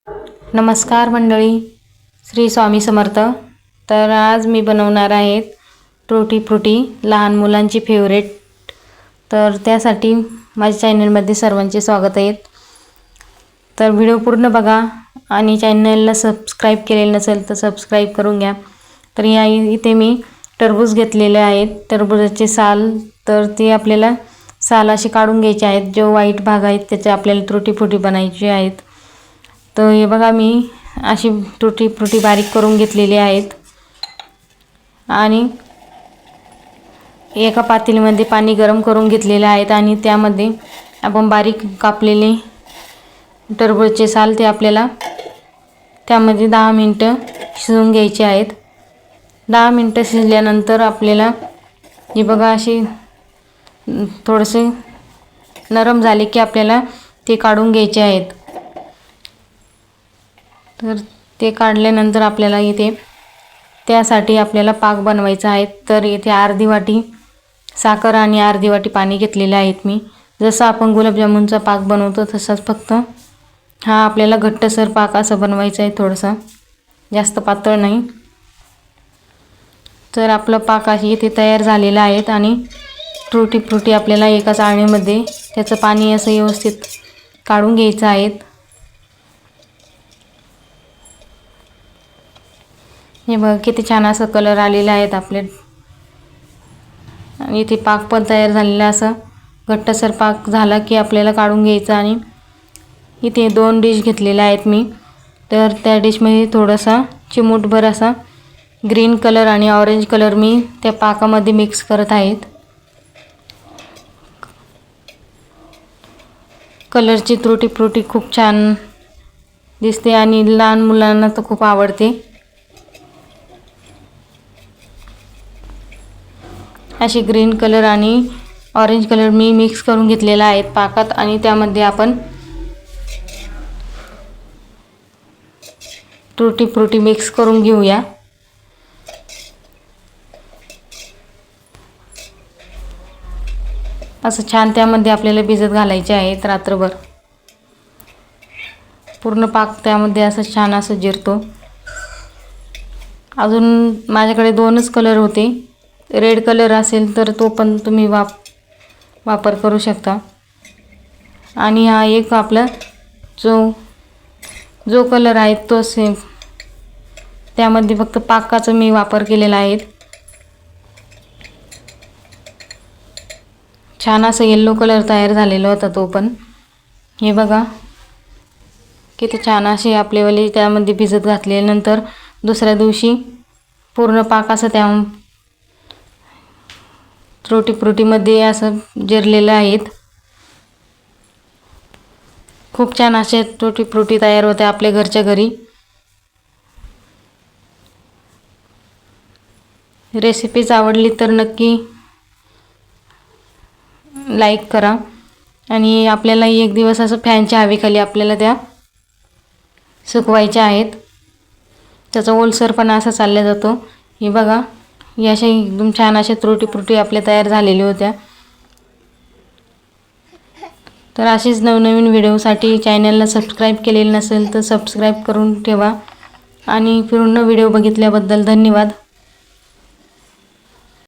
नमस्कार मंडळी, श्री स्वामी समर्थ। तर आज मी बनवणार आहे टूटी फ्रूटी, लहान मुलांची फेवरेट। तर त्यासाठी माझ्या चॅनलमध्ये सर्वांचे स्वागत आहे। तर व्हिडिओ पूर्ण बघा आणि चॅनलला सबस्क्राइब केलेले नसेल तर सबस्क्राइब करून घ्या। तर इथे मी टरबूज घेतलेले आहेत, टरबूजाचे साल। तर ते आपल्याला साल असे काढून घ्यायचे आहेत, जो वाईट भाग आहेत त्याचे आपल्याला टूटी फ्रूटी बनायचे आहेत। तर हे बघा, मी अशी टूटी फ्रूटी बारीक करून घेतलेली आहेत आणि एका पातेल्यामध्ये पाणी गरम करून घेतलेले आहेत आणि त्यामध्ये आपण बारीक कापलेले टरबूजचे साल ते आपल्याला त्यामध्ये 10 मिनिटं शिजवून घ्यायचे आहेत। 10 मिनिटं शिजल्यानंतर आपल्याला हे बघा असे थोडेसे नरम झाले की आपल्याला ते काढून घ्यायचे आहेत। तर ते काढल्यानंतर आपल्याला इथे त्यासाठी आपल्याला पाक बनवायचा आहे। तर इथे अर्धी वाटी साखर आणि अर्धी वाटी पाणी घेतलेले आहेत मी। जसं आपण गुलाबजामुनचा पाक बनवतो तसाच, फक्त हा आपल्याला घट्टसर पाक असा बनवायचा आहे, थोडासा जास्त पातळ नाही। तर आपला पाक आहे इथे तयार झालेला आहे आणि टूटी फ्रूटी आपल्याला एका चाळणीमध्ये त्याचं पाणी असं व्यवस्थित काढून घ्यायचं आहे। हे बघा किती छान असं कलर आलेला आहे आपले, आणि इथे पाक पण तयार झालेला। असं घट्टसर पाक झाला की आपल्याला काढून घ्यायचं। आणि इथे 2 डिश घेतलेल्या आहेत मी। तर त्या डिशमध्ये थोडासा चिमूटभर असा ग्रीन कलर आणि ऑरेंज कलर मी त्या पाकामध्ये मिक्स करत आहेत। कलरची टूटी फ्रूटी खूप छान दिसते आणि लहान मुलांना तर खूप आवडते। अशी ग्रीन कलर आणि ऑरेंज कलर मी मिक्स करून घेतलेला आहे पाकात, आणि त्यामध्ये आपण टूटी फ्रूटी मिक्स करून घेऊया। असं छान त्यामध्ये आपल्याला भिजत घालायचे आहेत रात्रभर। पूर्ण पाक त्यामध्ये असं छान असं जिरतो। अजून माझ्याकडे 2च कलर होते, रेड कलर असेल तर तो पण तुम्ही वापर करू शकता। आणि हा एक आपला जो कलर आहे तो सेम, त्यामध्ये फक्त पाकाचा मी वापर केलेला आहे। छान असं येलो कलर तयार झालेला होता तो पण। हे बघा किती छान असे आपलेवाले त्यामध्ये भिजत घातल्यानंतर दुसऱ्या दिवशी पूर्ण पाक असं त्या टूटी फ्रूटीमध्ये असं जिरलेलं आहेत। खूप छान असे टूटी फ्रूटी तयार होते आपल्या घरच्या घरी। रेसिपीज आवडली तर नक्की लाईक करा। आणि आपल्याला एक दिवस असं फॅनच्या हवेखाली आपल्याला त्या सुकवायच्या आहेत, त्याचा ओलसरपणा असा चालला जातो। हे बघा, या अशा एकदम छान अशा टूटी फ्रूटी आपल्या तयार झालेल्या होत्या। तर अशीच नवनवीन व्हिडिओसाठी चॅनलला सबस्क्राइब केलेले नसेल तर सबस्क्राइब करून ठेवा। आणि पूर्ण व्हिडिओ बघितल्याबद्दल धन्यवाद।